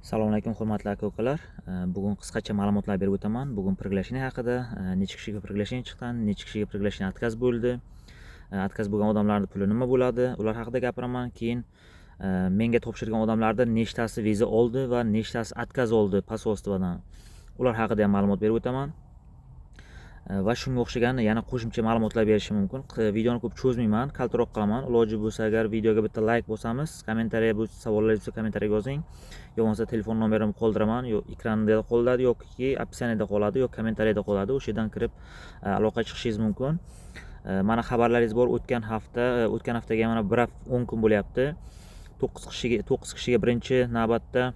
Assalomu alaykum hurmatli aka-ukalar. Bugun qisqacha ma'lumotlar berib o'taman. Bugun приглашение haqida, necha kishiga приглашение chiqqan, necha kishiga приглашение отказ bo'ldi, отказ bo'lgan odamlarning puli nima bo'ladi, ular haqida gapiraman. Keyin menga topshirgan odamlardan nechtasi viza oldi va nechtasi отказ oldi posolstvodan. Ular haqida ham ma'lumot berib o'taman. Va shunga o'xshagan yana qo'shimcha ma'lumotlar berishim mumkin. Videoni ko'p cho'zmayman, kaltaroq qilaman. Iloji bo'lsa agar videoga bitta like bosamiz, kommentariya bu savollaringiz bo'lsa kommentariyaga yozing. Yo bo'lmasa telefon nomerimni qoldiraman, yo ekranda qoladi, yoki opsiyaniyada qoladi, yo kommentariyada qoladi. O'sha yerdan kirib aloqa chiqishingiz mumkin. Mana xabarlaringiz bor, o'tgan haftaga mana 10 kun bo'lyapti. 9 kishiga birinchi navbatda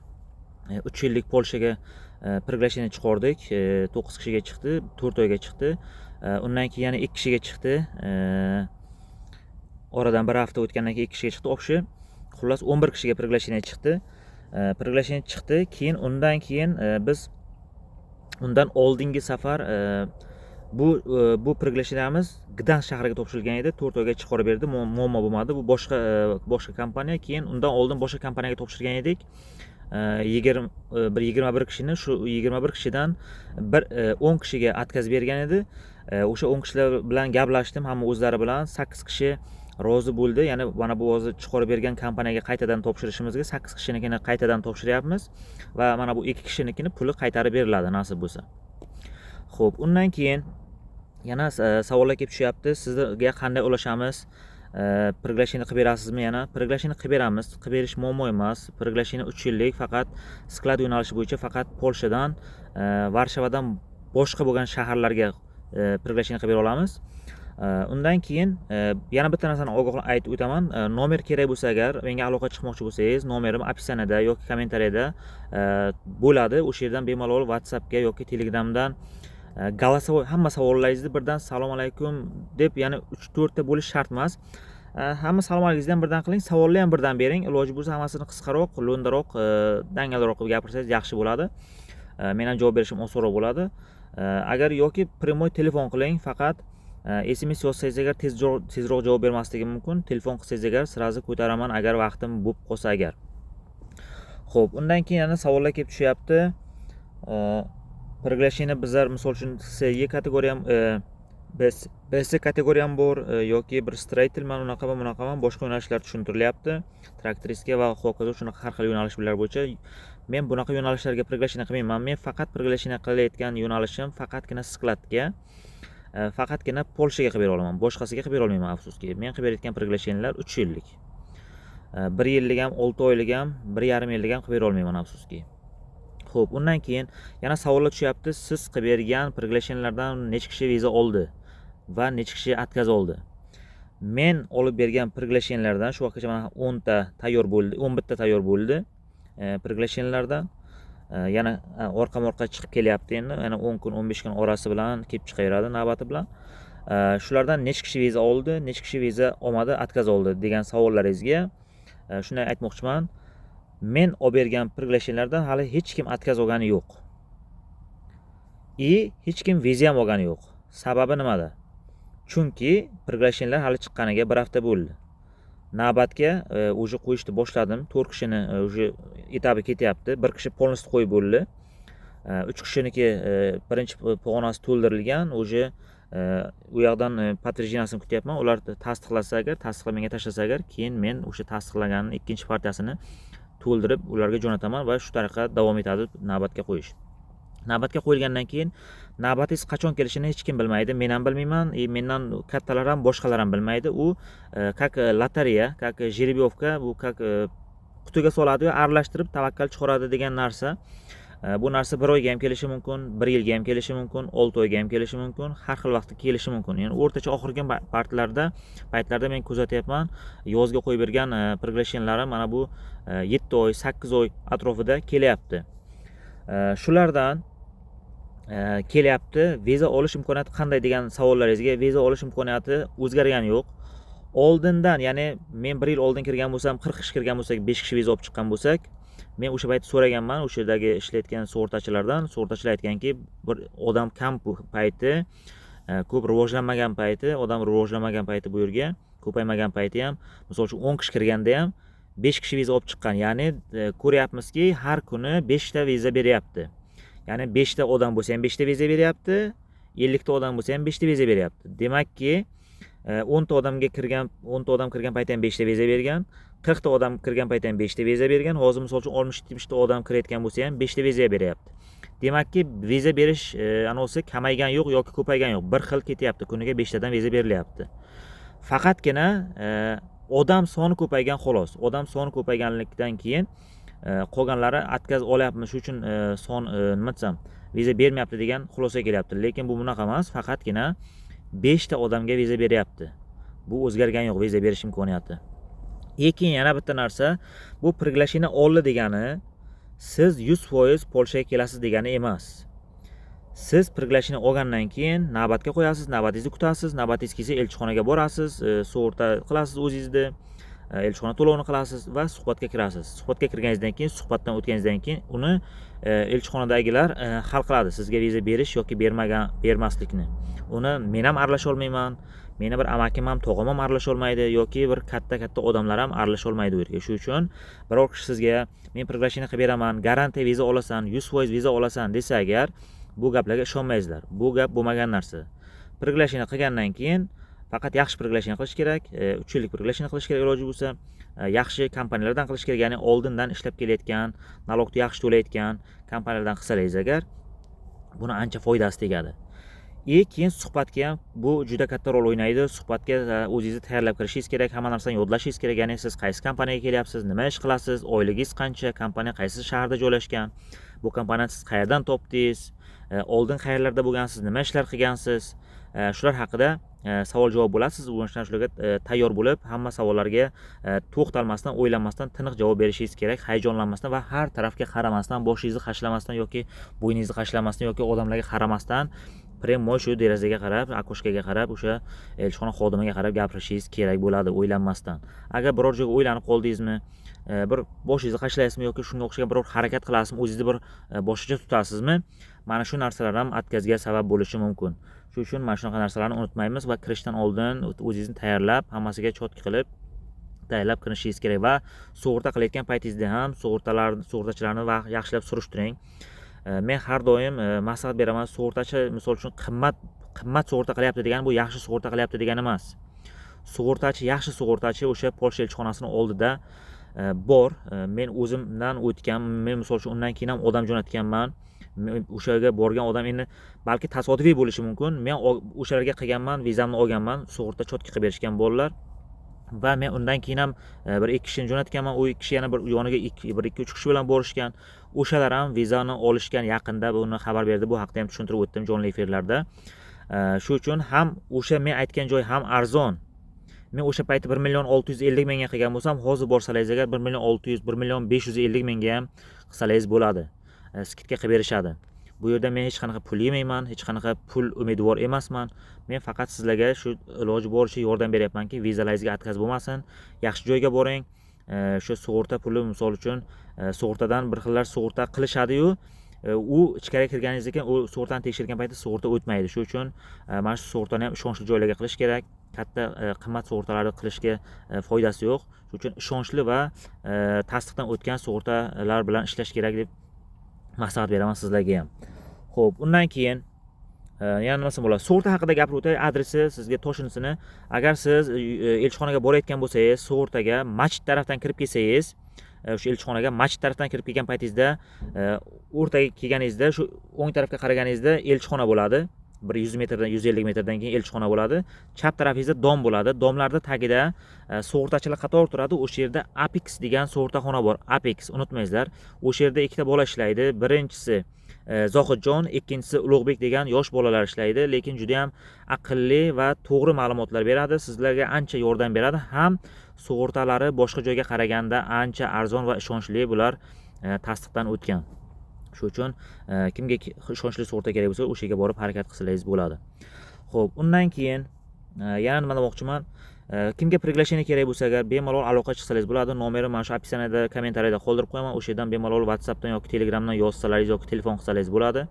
3 yillik Polshaga приглашение chiqardik. 9 kishiga chiqdi, 4 oyga chiqdi. Undan keyin yana 2 kishiga chiqdi. Oradan bir hafta o'tgandan keyin 2 kishiga chiqdi. O'sha xullas 11 kishiga приглашение chiqdi. Приглашение chiqdi. Undan keyin biz undan oldingi safar bu приглашениemiz Gdansk shahriga topshirilgan edi. 4 oyga chiqarib berdi. Muammo bo'lmadi. Bu boshqa kompaniya. Keyin undan oldin boshqa kompaniyaga topshirgan edik. 21 kishini, shu 21 kishidan 10 kishiga отказ bergan edi. O'sha 10 kishilar bilan gaplashdim, hamma o'zlari bilan 8 kishi rozi bo'ldi. Ya'ni mana bu hozir chiqarib bergan kompaniyaga qaytadan topshirishimizga 8 kishinikini qaytadan topshiryapmiz va mana bu 2 kishinikini puli qaytarib beriladi nasib bo'lsa. Xo'p, undan keyin yana savollar kelib tushyapti. Sizga qanday ulashamiz? Приглашение qilib berasizmi? Yana приглашение qilib beramiz. Qilib berish muammo emas. Приглашение 3 yillik, faqat sklad yo'nalishi bo'yicha faqat Polshadan, Varshavadan boshqa bo'lgan shaharlarga приглашение qilib bera olamiz. Undan keyin yana bitta narsani aytib o'taman. Nomer kerak bo'lsa agar, menga aloqa chiqmoqchi bo'lsangiz, nomerim opsiyaniyada yoki kommentariyada bo'ladi. O'sha yerdan bemalol WhatsAppga yoki Telegramdan голосовой hamma savollaringizni birdan salom alaykum deb, ya'ni 3-4 ta bo'lish shart emas. Hamma salomatligingizni ham birdan qiling, savollarni ham birdan bering. Iloji bo'lsa hammasini qisqaroq, lo'ndaroq, dangalroq qilib gapirsangiz yaxshi bo'ladi. Men ham javob berishim osonroq bo'ladi. Agar yoki prямой telefon qiling, faqat SMS yozsangiz agar tezroq javob bermasligim mumkin. Telefon qilsangiz agar sirazi ko'taraman agar vaqtim bo'lib qolsa agar. Xo'p, undan keyin yana savollar kelib tushyapti. Приглашение bizlar misol uchun C kategoriyam, BS kategoriyam bor, yoki bir stроительman, unaqaman boshqa yo'nalishlar tushuntirilyapti. Traktoristga va hokazo shunaqa har xil yo'nalishlar bo'yicha. Men bunaqa yo'nalishlarga приглашение qilmayman. Men faqat приглашение qilayotgan yo'nalishim faqatgina skladga, faqatgina Polshaga qilib bera olaman. Boshqasiga qilib bera olmayman, afsuski. Men qilib berayotgan приглашениyalar 3 yillik. 1 yillik ham, 6 oylik ham, 1,5 yillik ham qilib bera olmayman, afsuski. Xo'p, undan keyin yana savollar tushyapti. Siz qilib bergan приглашениyalardan necha kishi viza oldi va necha kishi отказ oldi? Men olib bergan приглашениyalardan shu vaqtgacha mana 10 ta tayyor bo'ldi, 11 ta tayyor bo'ldi приглашениyalardan. Yana orqama-orqa chiqib kelyapti endi. Yana 10 kun, 15 kun orasi bilan kelib chiqaveradi navbati bilan. Shulardan necha kishi viza oldi, necha kishi viza olmadi, отказ oldi degan savollaringizga shunday aytmoqchiman. Men olib bergan приглашениyalardan hali hech kim отказ olgani yo'q. Hech kim viza ham olgani yo'q. Sababi nimada? Chunki приглашениyalar hali chiqqaniga 1 hafta bo'ldi. Navbatga o'sha qo'yishni boshladim. 4 kishini o'sha etabi ketyapti. 1 kishi polностью qo'yib bo'ldi. 3 kishiniki birinchi pog'onasi to'ldirilgan. O'sha u yoqdan подтверждениесini kutyapman. Ular tasdiqlasa agar, tasdiqlamaga tashlasa agar, keyin men o'sha tasdiqlaganning ikkinchi partiyasini to'ldirib ularga jo'nataman va shu tariqa davom etadi navbatga qo'yish. Navbatga qo'yilgandan keyin navbatingiz qachon kelishini hech kim bilmaydi. Men ham bilmayman, mendan kattalar ham, boshqalar ham bilmaydi. U как lotereya, как жеребьевка, bu как qutiga soladi va aralashtirib tavakkal chiqaradi degan narsa. Bu narsa 1 oyga ham kelishi mumkin, 1 yilga ham kelishi mumkin, 6 oyga ham kelishi mumkin, har xil vaqtda kelishi mumkin. Ya'ni o'rtacha oxirgi paytlarda men kuzatyapman, yozga qo'yib bergan приглашениялari mana bu 7 oy, 8 oy atrofida kelyapti. Shulardan kelyapti. Viza olish imkoniyati qanday degan savollaringizga, viza olish imkoniyati o'zgargani yo'q. Oldindan, ya'ni men 1 yil oldin kirgan bo'lsam, 40 kishi kirgan bo'lsak, 5 kishi viza olib chiqqan bo'lsak, men o'sha payt so'raganman o'sha yerdagi ishlayotgan sug'urtachilardan. Sug'urtachilar aytganki, bir odam kam payti, ko'p rivojlanmagan payti, odam rivojlanmagan payti bu yerga, ko'paymagan payti ham, misol uchun 10 kishi kirganda ham 5 kishi viza olib chiqqan. Ya'ni ko'ryapmizki, har kuni 5 ta viza beryapti. Ya'ni 5 ta odam bo'lsa ham 5 ta viza beryapti, 50 ta odam bo'lsa ham 5 ta viza beryapti. Demakki, 10 ta odamga kirgan, 10 ta odam kirgan paytda ham 5 ta viza bergan, 40 ta odam kirgan paytda ham 5 ta viza bergan. Hozir misol uchun 60-70 ta odam kirayotgan bo'lsa ham 5 ta viza beryapti. Demakki, viza berish anosi kamaygan yo'q yoki ko'paygan yo'q. Bir xil ketyapti. Kuniga 5 tadan viza berilyapti. Faqatgina odam soni ko'paygan xolos. Odam soni ko'payganlikdan keyin qolganlari atkaz olyapmiz, shu uchun son nima desam, viza bermayapti degan xulosaga kelyapti. Lekin bu bunaqa emas, faqatgina 5 ta odamga viza beryapti. Bu o'zgargan yo'q viza berish imkoniyati. Lekin yana bitta narsa, bu приглашение oldi degani siz 100% Polshaga kelasiz degani emas. Siz приглашение olgandan keyin navbatga qo'yasiz, navbatingizni kutasiz, navbatingiz kelsa elchixonaga borasiz, sug'urta qilasiz o'zingizni, elchixona to'lovini qilasiz va suhbatga kirasiz. Suhbatga kirganingizdan keyin, suhbatdan o'tganingizdan keyin uni elchixonadagilar hal qiladi sizga viza berish yoki bermaslikni. Uni men ham aralasha olmayman, meni bir amakim ham, tog'am ham aralasha olmaydi yoki bir katta odamlar ham aralasha olmaydi u yerga. Shu uchun biror kishi sizga men приглашение qilib beraman, garantiya viza olasan, 100% viza olasan desa agar, bu gaplarga ishonmaysizlar. Bu gap bo'lmagan narsa. Приглашение qilgandan keyin faqat yaxshi приглашение qilish kerak, 3 yillik приглашение qilish kerak iloji bo'lsa, yaxshi kompaniyalardan qilish kerak, ya'ni oldindan ishlab kelayotgan, nalogni yaxshi to'layotgan kompaniyalardan qilsangiz agar, buni ancha foydasi tegadi. Keyin suhbatga ham bu juda katta rol o'ynaydi. Suhbatga o'zingizni tayyorlab kirishingiz kerak, hamma narsani yodlashingiz kerak. Ya'ni siz qaysi kompaniyaga kelyapsiz, nima ish qilasiz, oyligingiz qancha, kompaniya qaysi shaharda joylashgan, bu kompaniyani siz qayerdan topdingiz, oldin qayerlarda bo'lgansiz, nima ishlar qilgansiz, shular haqida savol javob bo'lasiz. Shularga tayyor bo'lib, hamma savollarga to'xtalmasdan, o'ylanmasdan tiniq javob berishingiz kerak, hayajonlanmasdan va har tarafga qaramasdan, boshingizni qashlamasdan yoki bo'yningizni qashlamasdan yoki odamlarga qaramasdan, premmoy shu derazaga qarab, akoshkaga qarab, o'sha elchixona xodimiga qarab gapirishingiz kerak bo'ladi, o'ylanmasdan. Agar biror joyga o'ylanib qoldingizmi, bir boshingizni qashlaysizmi yoki shunga o'xshagan biror harakat qilasizmi, o'zingizni bir boshqacha tutasizmi, mana shu narsalar ham atkazga sabab bo'lishi mumkin. Shu uchun mana shunaqa narsalarni unutmaymiz va kirishdan oldin o'zingizni tayyorlab, hammasiga chotki qilib tayyorlab kirishingiz kerak va sug'urta qilayotgan paytingizda ham sug'urtachilarni yaxshilab surishtiring. Men har doim maslahat beraman, sug'urtachi misol uchun qimmat sug'urta qilyapti degani bu yaxshi sug'urta qilyapti degani emas. Yaxshi sug'urtachi o'sha Polsha elchixonasining oldida bor. Men o'zimdan o'tgan, men misol uchun undan keyin ham odam jo'natganman. O'sha yerga borgan odam endi balki tasodifiy bo'lishi mumkin. Men o'shalarga qilganman, vizamni olganman, sug'urta chotki qilib berishgan bolalar. Va men undan keyin ham bir 2 kishini jo'natganman. U 2 kishi yana bir yoniga 2-3 kishi bilan borishgan. O'shalar ham vizani olishgan yaqinda, buni xabar berdi. Bu haqda ham tushuntirib o'tdim jonli efirlarda. Shu uchun ham o'sha men aytgan joy ham arzon. Men o'sha payti 1.650.000 mingga qilgan bo'lsam, hozir borsangiz agar 1.600.000, 1.550.000 mingga ham qilsangiz bo'ladi. Skidka qilib berishadi. Bu yerda men hech qanaqa pul yemayman, hech qanaqa pul umidvor emasman. Men faqat sizlarga shu iloji boricha yordam beryapmanki, vizalaringizga atkaz bo'lmasin, yaxshi joyga boring. Shu sug'urta puli misol uchun sug'urtadan bir xillar sug'urta qilishadi-yu, u ichkariga kirganingizdan keyin u sug'urtani tekshirgan paytda sug'urta o'tmaydi. Shu uchun mana shu sug'urtani ham ishonchli joylarga qilish kerak. Katta qimmat sug'urtalarni qilishga foydasi yo'q. Shu uchun ishonchli va tasdiqdan o'tgan sug'urtalar bilan ishlash kerak deb maslahat beraman sizlarga ham. Xo'p, undan keyin yana nima bo'ladi? Sug'urta haqida gapirib o'tay. Adresi sizga toshinsini. Agar siz elchixonaga borayotgan bo'lsangiz, sug'urtaga masjid tarafdan kirib kelsangiz, o'sha elchixonaga masjid tarafdan kirib kelgan paytingizda, o'rtaga kelganingizda, shu o'ng tarafga qaraganingizda elchixona bo'ladi. Bir 100 metrdan 150 metrdan keyin elchixona bo'ladi. Chap tarafingizda dom bo'ladi. Domlarda tagida sug'urtachilar qator turadi. O'sha yerda Apex degan sug'urtaxona bor. Apex, unutmaysizlar. O'sha yerda ikkita bola ishlaydi. Birinchisi Zohidjon, ikkinchisi Ulug'bek degan yosh bolalar ishlaydi, lekin juda ham aqlli va to'g'ri ma'lumotlar beradi. Sizlarga ancha yordam beradi. Ham sug'urtalari boshqa joyga qaraganda ancha arzon va ishonchli, bular tasdiqdan o'tgan. Shu uchun kimga ishonchli sug'urta kerak bo'lsa, o'sha yerga borib harakat qilsangiz bo'ladi. Xo'p, undan keyin yana nima demoqchiman? Kimga приглашение kerak bo'lsa agar bemalol aloqa chiqsangiz bo'ladi. Nomerim mana shu opsiyaniyada, kommentariyada qoldirib qo'yaman. O'sha yerdan bemalol WhatsAppdan yoki Telegramdan yozsalaringiz yoki telefon qilsangiz bo'ladi.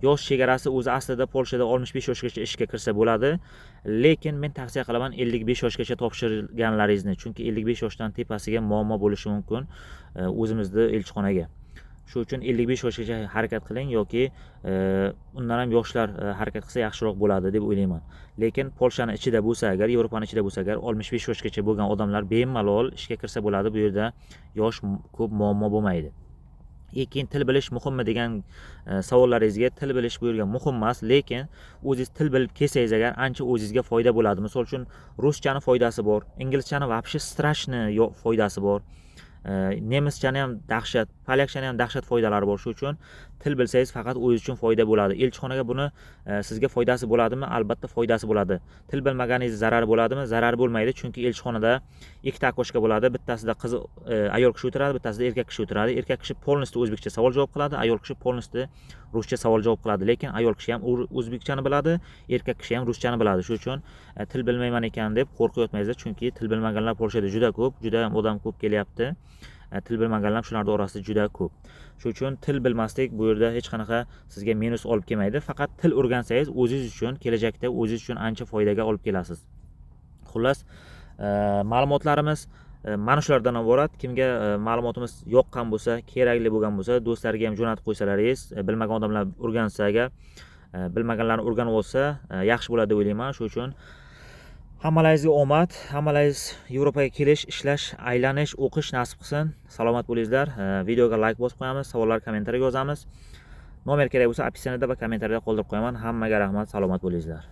yosh chegarasi o'zi aslida Polshada 65 yoshgacha ishga kirsa bo'ladi, lekin men tavsiya qilaman 55 yoshgacha topshirganlaringizni, chunki 55 yoshdan tepasiga muammo bo'lishi mumkin o'zimizda elchixonaga. Shu uchun 55 yoshgacha harakat qiling yoki undan ham yoshlar harakat qilsa yaxshiroq bo'ladi deb o'ylayman. Lekin Polshani ichida bo'lsa agar, Yevropani ichida bo'lsa agar 65 yoshgacha bo'lgan odamlar bemalol ishga kirsa bo'ladi. Bu yerda yosh ko'p muammo bo'lmaydi. Keyin til bilish muhimmi degan savollaringizga, til bilish bu yerga muhim emas, lekin o'zingiz til bilib kelsangiz agar ancha o'zingizga foyda bo'ladi. Misol uchun ruschani foydasi bor, inglizchani вообще strashni foydasi bor. Nemischani ham dahshat, polyakchani ham dahshat foydalari bor. Shu uchun til bilsangiz faqat o'zingiz uchun foyda bo'ladi. Elchixonaga buni sizga foydasi bo'ladimi? Albatta foydasi bo'ladi. Til bilmaganingiz zarari bo'ladimi? Zarari bo'lmaydi, chunki elchixonada ikkita okошка bo'ladi. Bittasida qiz ayol kishi o'tiradi, bittasida erkak kishi o'tiradi. Erkak kishi polностью o'zbekcha savol javob qiladi, ayol kishi polностью ruscha savol javob qiladi. Lekin ayol kishi ham o'zbekchani biladi, erkak kishi ham ruschani biladi. Shu uchun til bilmayman ekan deb qo'rqyotmanglar, chunki til bilmaganlar Polshada juda ko'p, juda ham odam ko'p kelyapti. Til bilmaganlar shularning orasida juda ko'p. Shu uchun til bilmaslik bu yerda hech qanaqa sizga minus olib kelmaydi. Faqat til o'rgansangiz o'zingiz uchun kelajakda o'zingiz uchun ancha foydaga olib kelasiz. Xullas, ma'lumotlarimiz mana shulardan iborat. Kimga ma'lumotimiz yoqqan bo'lsa, kerakli bo'lgan bo'lsa, do'stlariga ham jo'natib qo'ysalaringiz, bilmagan odamlar o'rgansa agar, bilmaganlarni o'rganib olsa, yaxshi bo'ladi deb o'ylayman. Shu uchun hammalaringizga omad, hammalaringiz Yevropaga kelish, ishlash, aylanish, o'qish nasib qilsin. Salomat bo'linglar. Videoga like bosib qo'yamiz, savollar kommentariyaga yozamiz. Nomer kerak bo'lsa, opsiyaniyada va kommentariyada qoldirib qo'yaman. Hammaga rahmat, salomat bo'linglar.